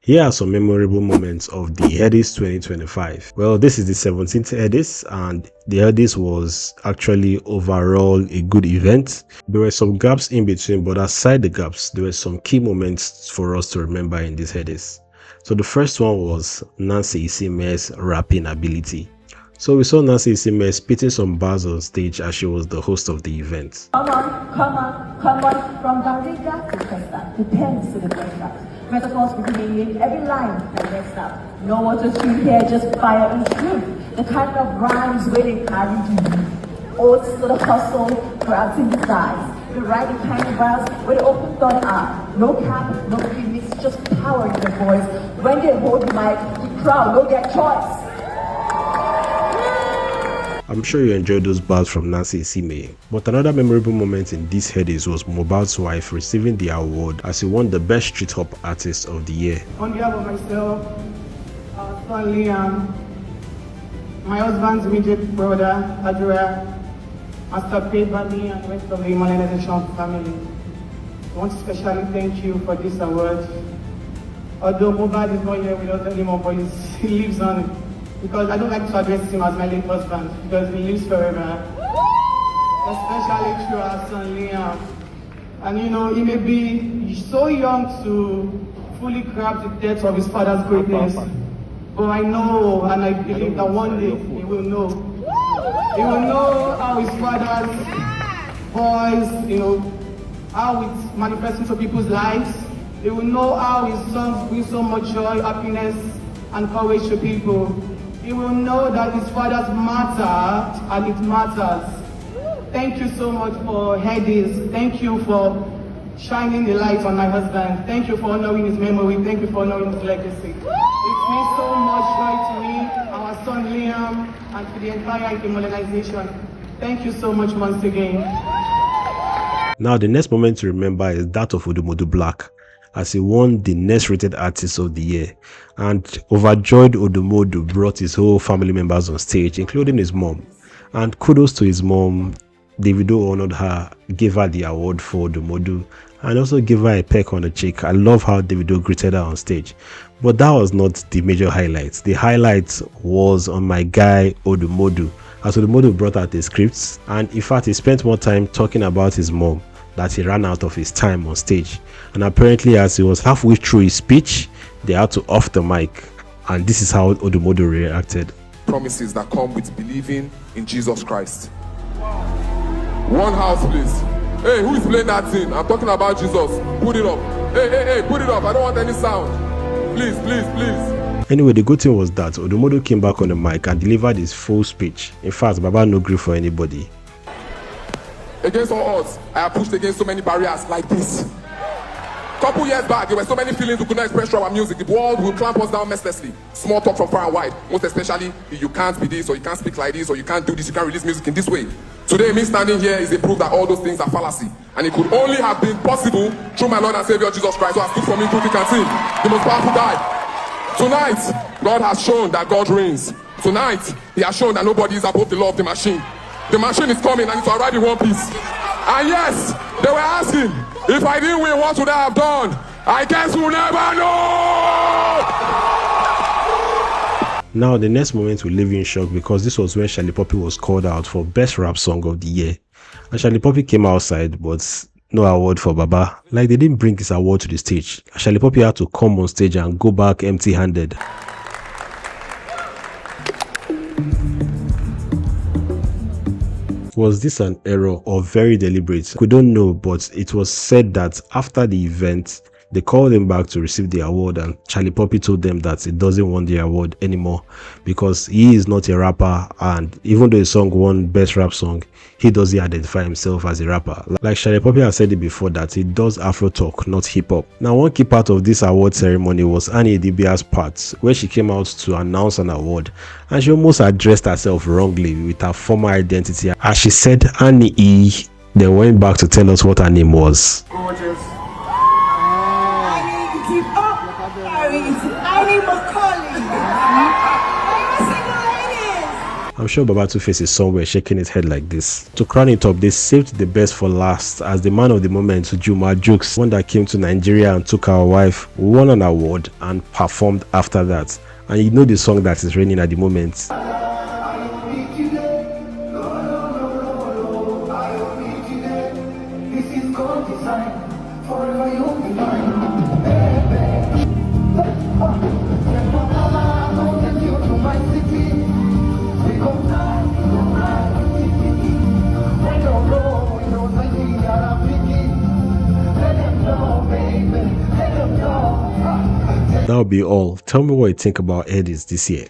Here are some memorable moments of the Headies 2025. Well, this is the 17th Headies, and the Headies was actually overall a good event. There were some gaps in between, but aside the gaps, there were some key moments for us to remember in this Headies. So the first one was Nancy Isime's rapping ability. So we saw Nancy Isime spitting some bars on stage as she was the host of the event. Come on, from Barriga to Costa, depends to the breakup. Metaphors between every line that gets up. No water stream here, just fire and truth. The kind of rhymes waiting carry you. Oats to the hustle, crowds in the sides. The writing kind of bars where the open thought are. No cap, no gimmicks, just power in the voice. When they hold the mic, the crowd no get choice. I'm sure you enjoyed those bars from Nancy Isime, but another memorable moment in these Headies was Mohbad's wife receiving the award as he won the Best Street Hop Artist of the Year. On behalf of myself, our son Liam, my husband's immediate brother, Adria, Master Paid Bami, and the rest of the Humanization family, I want to especially thank you for this award. Although Mohbad is not here with us anymore, but he lives on. Because I don't like to address him as my late husband, because he lives forever. Especially through our son Liam. And you know, he may be so young to fully grasp the depth of his father's greatness. But I know and I believe that one day he will know. He will know how his father's voice, you know, how it's manifesting to people's lives. He will know how his songs bring so much joy, happiness, and courage to people. He will know that his fathers matter and it matters. Thank you so much for Headies. Thank you for shining the light on my husband. Thank you for honoring his memory. Thank you for honoring his legacy. It means so much joy to me, our son Liam, and to the entire modernization. Thank you so much once again. Now the next moment to remember is that of Odumodu Blvck, as he won the Next Rated Artist of the Year, and overjoyed Odumodu brought his whole family members on stage, including his mom. And kudos to his mom. Davido honored her, gave her the award for Odumodu, and also gave her a peck on the cheek. I love how Davido greeted her on stage, but that was not the major highlight. The highlight was on my guy Odumodu, as Odumodu brought out the scripts, and in fact he spent more time talking about his mom that he ran out of his time on stage. And apparently as he was halfway through his speech, they had to off the mic, and this is how Odumodu reacted. Promises that come with believing in Jesus Christ. One house, please. Hey, who is playing that thing? I'm talking about Jesus. Put it up. Hey, put it up. I don't want any sound. Please. Anyway, the good thing was that Odumodu came back on the mic and delivered his full speech. In fact, Baba no grief for anybody. Against all odds, I have pushed against so many barriers like this. Couple years back, there were so many feelings we could not express through our music. The world will clamp us down mercilessly. Small talk from far and wide. Most especially, you can't be this, or you can't speak like this, or you can't do this, you can't release music in this way. Today, me standing here is a proof that all those things are fallacy. And it could only have been possible through my Lord and Savior Jesus Christ, who has stood for me through thick and thin, the most powerful guy. Tonight, God has shown that God reigns. Tonight, He has shown that nobody is above the law of the machine. The machine is coming and it's already in one piece. And yes, they were asking, if I didn't win, what would I have done? I guess we'll never know! Now the next moment will leave you in shock, because this was when Charlie Poppy was called out for Best Rap Song of the Year. And Charlie Poppy came outside, but no award for Baba. Like, they didn't bring his award to the stage. Charlie Poppy had to come on stage and go back empty-handed. Was this an error or very deliberate? We don't know, but it was said that after the event, they called him back to receive the award, and Charlie Poppy told them that he doesn't want the award anymore because he is not a rapper, and even though his song won Best Rap Song, he doesn't identify himself as a rapper. Like Charlie Poppy has said it before, that he does Afro talk, not hip hop. Now, one key part of this award ceremony was Annie Edibia's part, where she came out to announce an award, and she almost addressed herself wrongly with her former identity, as she said Annie E, then went back to tell us what her name was. Gorgeous. I'm sure Baba Two-Face is somewhere shaking his head like this. To crown it up, they saved the best for last as the man of the moment, Juma Jukes, one that came to Nigeria and took our wife, won an award and performed after that. And you know the song that is reigning at the moment. That'll be all. Tell me what you think about Headies this year.